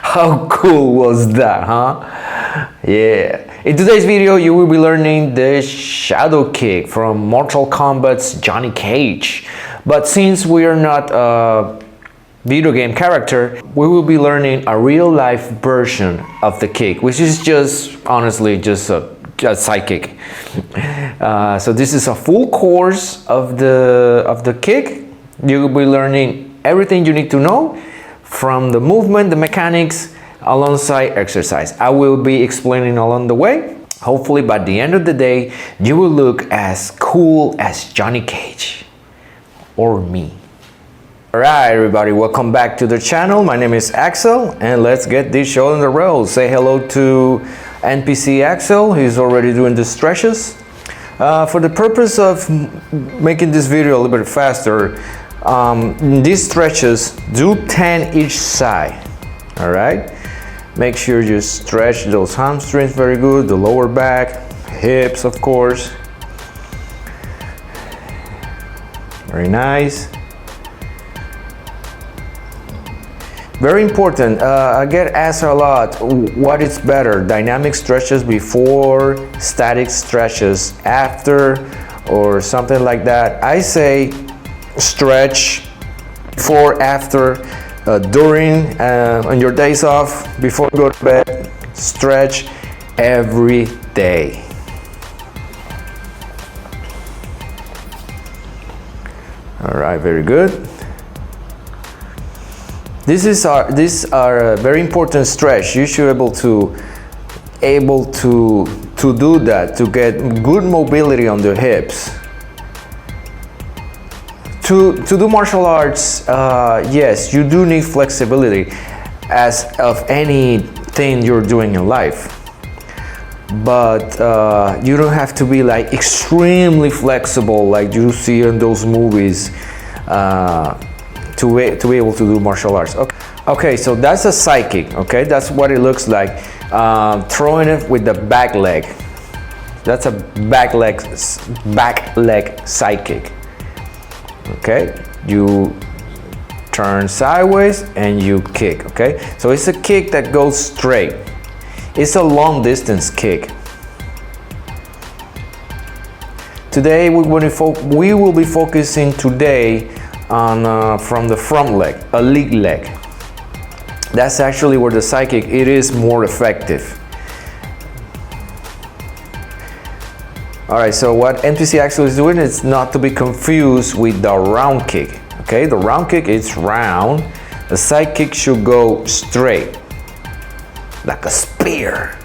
How cool was that, huh? Yeah. In today's video, you will be learning the shadow kick from Mortal Kombat's Johnny Cage. But since we are not a video game character, we will be learning a real-life version of the kick, which is just, honestly, just a sidekick. So this is a full course of the kick. You will be learning everything you need to know from the movement, the mechanics, alongside exercise. I will be explaining along the way. Hopefully by the end of the day, you will look as cool as Johnny Cage or me. Alright everybody, welcome back to the channel. My name is Axel and let's get this show on the road. Say hello to NPC Axel, he's already doing the stretches. For the purpose of making this video a little bit faster, these stretches do 10 each side. Alright, make sure you stretch those hamstrings very good, the lower back, hips of course. Very nice. Very important, I get asked a lot, what is better, dynamic stretches before, static stretches after, or something like that. I say stretch before, after, during, on your days off, before you go to bed, stretch every day. All right, very good. These are a very important stretch. You should able to do that to get good mobility on the hips. To do martial arts, yes, you do need flexibility as of anything you're doing in life. But you don't have to be like extremely flexible like you see in those movies to be able to do martial arts. Okay, so that's a side kick. Okay, that's what it looks like. Throwing it with the back leg. That's a back leg side kick. Okay, you turn sideways and you kick. Okay, so it's a kick that goes straight. It's a long distance kick. Today we will be focusing today on from the front leg, a lead leg. That's actually where the side kick it is more effective. All right, so what NPC Axel is doing is not to be confused with the round kick. Okay, the round kick is round. The side kick should go straight, like a spear.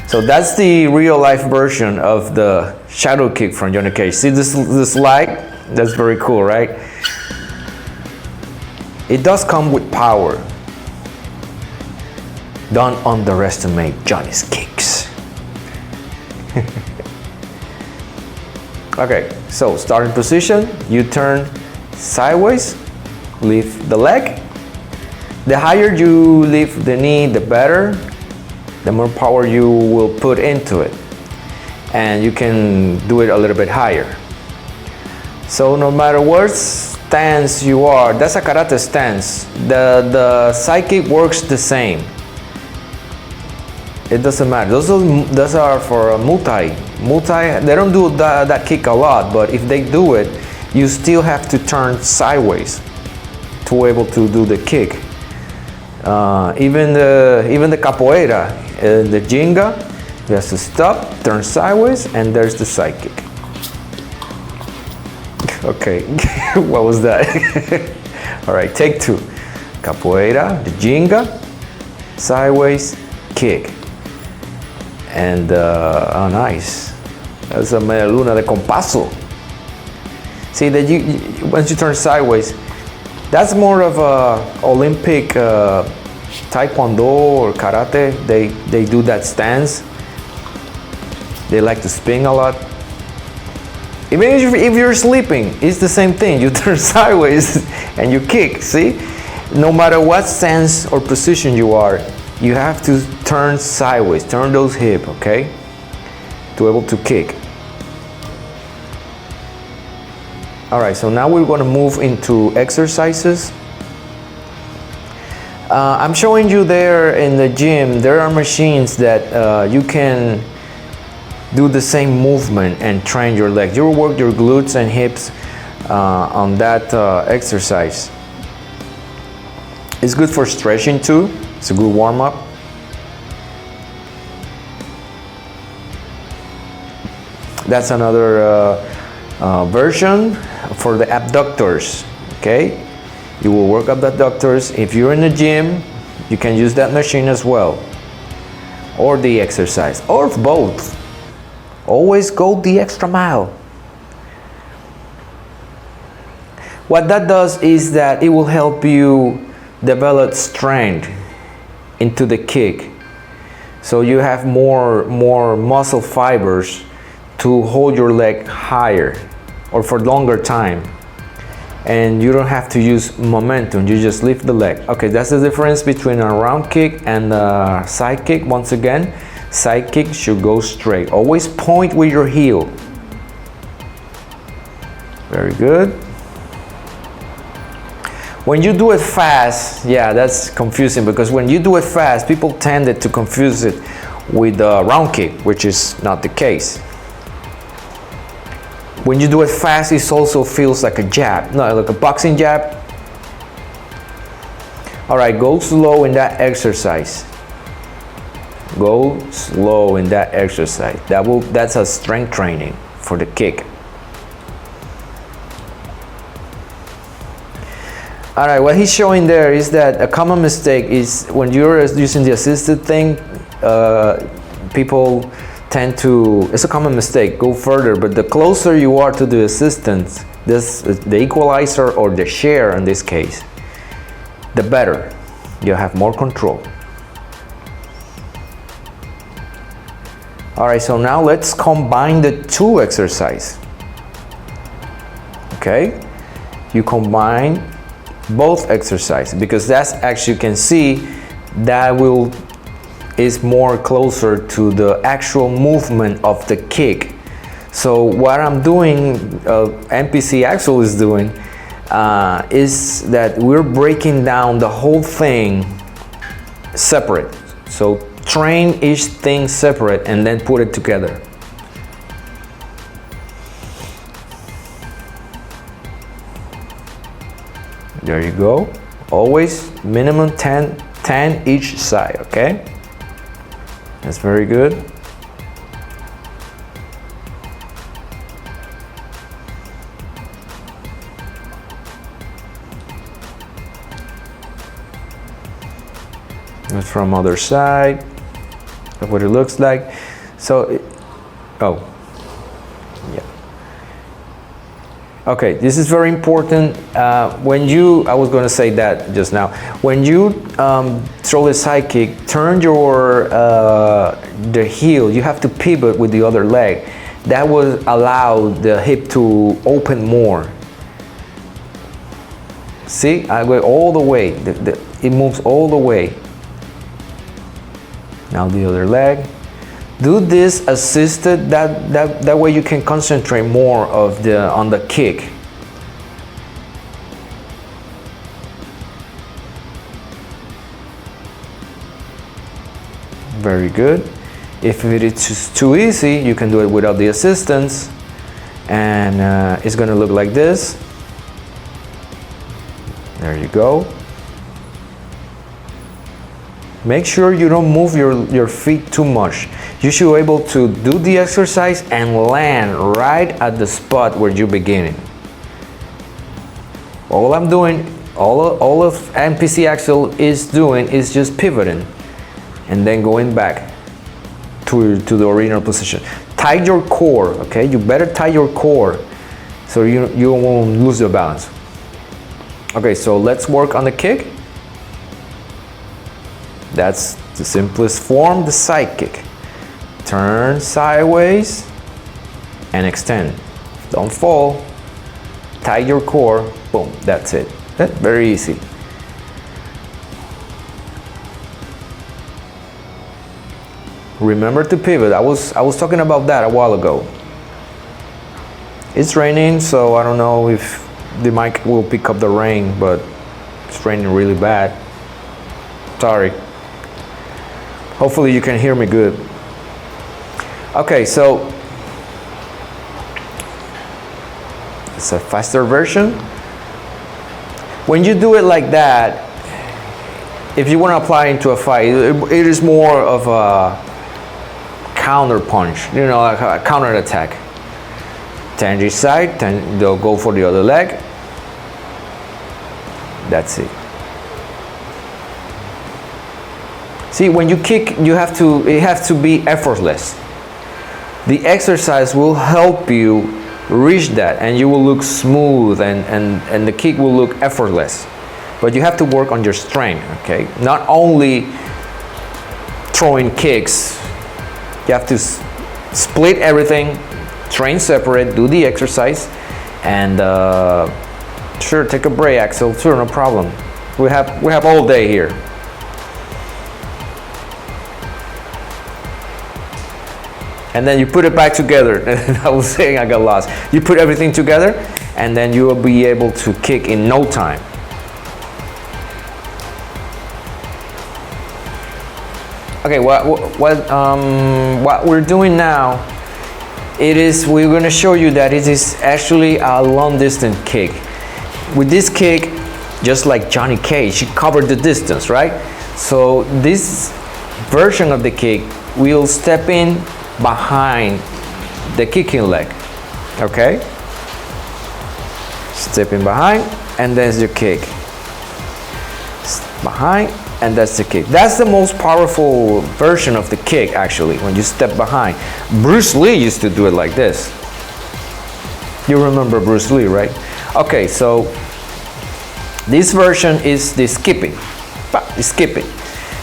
So that's the real life version of the shadow kick from Johnny Cage. See this light? That's very cool, right? It does come with power. Don't underestimate Johnny's kicks. Okay, so starting position, you turn sideways, lift the leg. The higher you lift the knee, the better. The more power you will put into it. And you can do it a little bit higher. So no matter what stance you are, that's a karate stance. The side kick works the same. It doesn't matter. Those are for multi. They don't do that kick a lot, but if they do it, you still have to turn sideways to be able to do the kick. Even the capoeira, the jinga, you have to stop, turn sideways, and there's the side kick. Okay, what was that? All right, take two. Capoeira, the jinga, sideways, kick. And, oh nice. That's a media luna de compaso. See that once you turn sideways, that's more of a Olympic taekwondo or karate. They do that stance. They like to spin a lot. Even if you're sleeping, it's the same thing. You turn sideways and you kick, see? No matter what stance or position you are, you have to turn sideways, turn those hips, okay? To be able to kick. All right, so now we're going to move into exercises. I'm showing you there in the gym, there are machines that you can do the same movement and train your legs. You will work your glutes and hips on that exercise. It's good for stretching too. It's a good warm-up. That's another version for the abductors. Okay, you will work up the abductors. If you're in the gym, you can use that machine as well, or the exercise, or both. Always go the extra mile. What that does is that it will help you develop strength into the kick, so you have more muscle fibers to hold your leg higher or for longer time, and you don't have to use momentum, you just lift the leg. Okay, that's the difference between a round kick and a side kick. Once again, side kick should go straight. Always point with your heel. Very good. When you do it fast, yeah, that's confusing, because when you do it fast, people tended to confuse it with a round kick, which is not the case. When you do it fast, it also feels like a jab, no, like a boxing jab. All right, go slow in that exercise. Go slow in that exercise. That's a strength training for the kick. All right, what he's showing there is that a common mistake is when you're using the assisted thing, people tend to, it's a common mistake, go further, but the closer you are to the assistance, the equalizer or the share in this case, the better. You have more control. All right, so now let's combine the two exercises. Okay, you combine both exercises, because that's actually, you can see that is more closer to the actual movement of the kick. So what I'm doing, NPC Axel is doing, is that we're breaking down the whole thing separate. So train each thing separate and then put it together. There you go. Always minimum 10 each side, okay? That's very good. And from other side, of what it looks like. So, oh, yeah. Okay, this is very important. When you, I was going to say that just now. When you throw the side kick, turn your the heel. You have to pivot with the other leg. That will allow the hip to open more. See, I go all the way. It moves all the way. Now the other leg. Do this assisted, that way you can concentrate more on the kick. Very good. If it is too easy, you can do it without the assistance, and it's going to look like this. There you go. Make sure you don't move your feet too much. You should be able to do the exercise and land right at the spot where you're beginning. All I'm doing, all of NPC Axel is doing is just pivoting and then going back to the original position. Tie your core, okay? You better tie your core so you won't lose your balance. Okay, so let's work on the kick. That's the simplest form, the side kick. Turn sideways and extend. Don't fall. Tie your core. Boom, that's it. Very easy. Remember to pivot. I was talking about that a while ago. It's raining, so I don't know if the mic will pick up the rain, but it's raining really bad. Sorry. Hopefully you can hear me good. Okay, so it's a faster version. When you do it like that, if you want to apply into a fight, it is more of a counter punch, you know, like a counter attack. Turn this side, then they'll go for the other leg. That's it. See, when you kick, it has to be effortless. The exercise will help you reach that, and you will look smooth, and the kick will look effortless. But you have to work on your strength, okay? Not only throwing kicks, you have to split everything, train separate, do the exercise, and sure, take a break, Axel. Sure, no problem. We have all day here. And then you put it back together. I was saying I got lost. You put everything together, and then you will be able to kick in no time. Okay, what we're doing now, we're going to show you that it is actually a long distance kick. With this kick, just like Johnny Cage, he covered the distance, right? So this version of the kick will step in behind the kicking leg, okay? Step in behind, and there's your kick. Behind, and that's the kick. That's the most powerful version of the kick, actually, when you step behind. Bruce Lee used to do it like this. You remember Bruce Lee, right? Okay, so this version is the skipping. Skipping.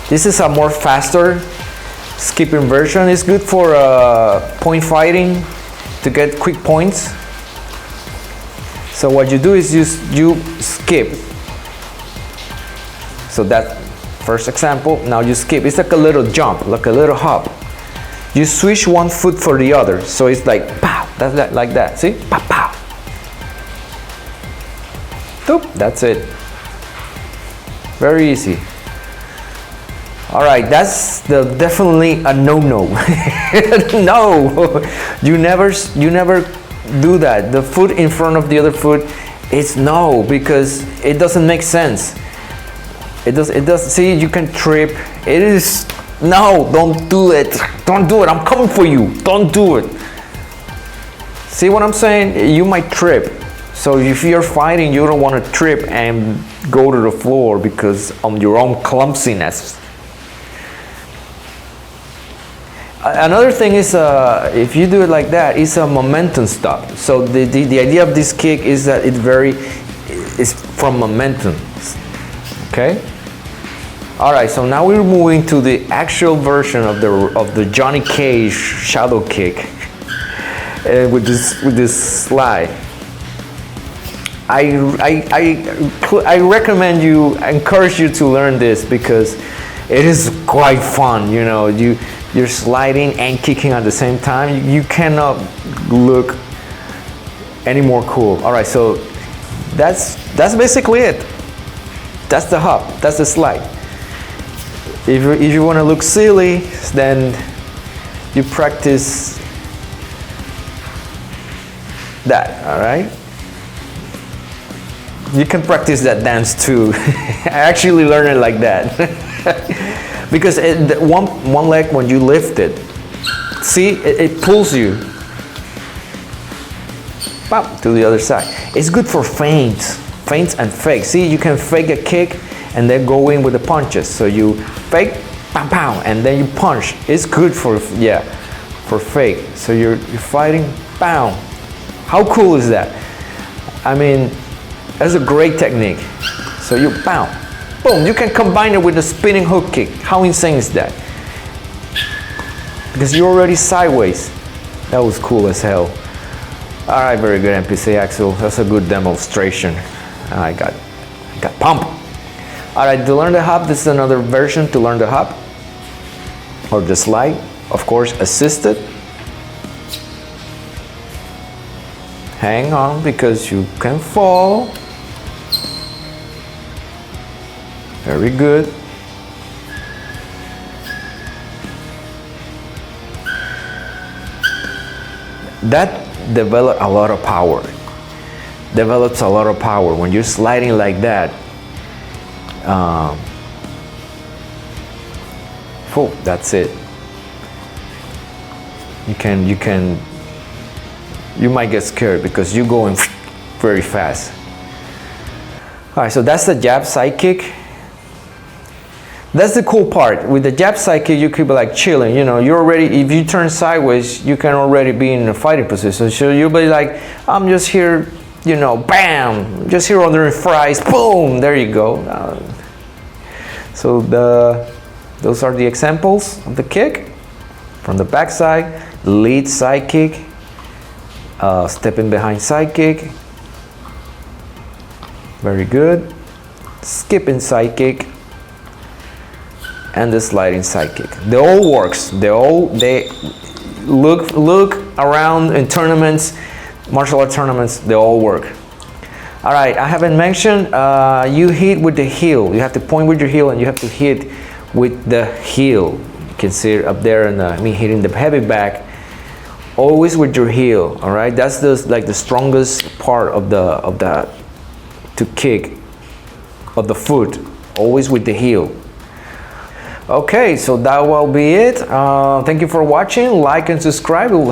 This is a more faster skipping version. It's good for point fighting, to get quick points. So what you do is you skip. So that first example, now you skip. It's like a little jump, like a little hop. You switch one foot for the other, so it's like pow, that's like that. See, pow, pow. Doop, that's it. Very easy. All right, that's definitely a no-no. No, you never do that. The foot in front of the other foot, it's no, because it doesn't make sense. It does. See, you can trip. It is no. Don't do it. Don't do it. I'm coming for you. Don't do it. See what I'm saying? You might trip. So if you're fighting, you don't want to trip and go to the floor because of your own clumsiness. Another thing is, if you do it like that, it's a momentum stop. So the idea of this kick is that it's from momentum. Okay. All right. So now we're moving to the actual version of the Johnny Cage shadow kick, with this slide. I recommend you, encourage you to learn this because it is quite fun. You know, you're sliding and kicking at the same time. You cannot look any more cool. All right. So that's basically it. That's the hop. That's the slide. If you want to look silly, then you practice that. All right. You can practice that dance too. I actually learned it like that. Because one leg, when you lift it, see, it pulls you pop, to the other side. It's good for feints and fakes. See, you can fake a kick and then go in with the punches. So you fake, pow, pow, and then you punch. It's good for fake. So you're fighting, pow. How cool is that? I mean, that's a great technique. So you pow, boom. You can combine it with the spinning hook kick. How insane is that? Because you're already sideways. That was cool as hell. All right, very good, NPC Axel. That's a good demonstration. I got pumped. All right, to learn the hop, this is another version to learn the hop or the slide. Of course, assisted. Hang on, because you can fall. Very good. that develops a lot of power. When you're sliding like that. That's it. You might get scared because you're going very fast. All right, so that's the jab side kick. That's the cool part. With the jab side kick, you could be like chilling. You know, you're already, if you turn sideways, you can already be in a fighting position. So you'll be like, I'm just here, you know, bam, just here under the fries, boom, there you go. Those are the examples of the kick. From the backside, lead side kick, stepping behind side kick. Very good. Skipping side kick. And the sliding side kick. They all works. They look around in tournaments, martial art tournaments, they all work. All right, I haven't mentioned, you hit with the heel. You have to point with your heel and you have to hit with the heel. You can see it up there, and me hitting the heavy back. Always with your heel. All right, that's the strongest part of the to kick of the foot. Always with the heel. Okay, so that will be it. Thank you for watching. Like and subscribe. It will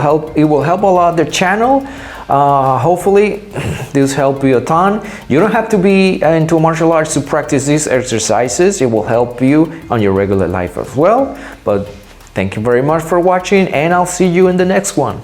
help a lot the channel. Hopefully this helped you a ton. You don't have to be into martial arts to practice these exercises. It will help you on your regular life as well. But thank you very much for watching, and I'll see you in the next one.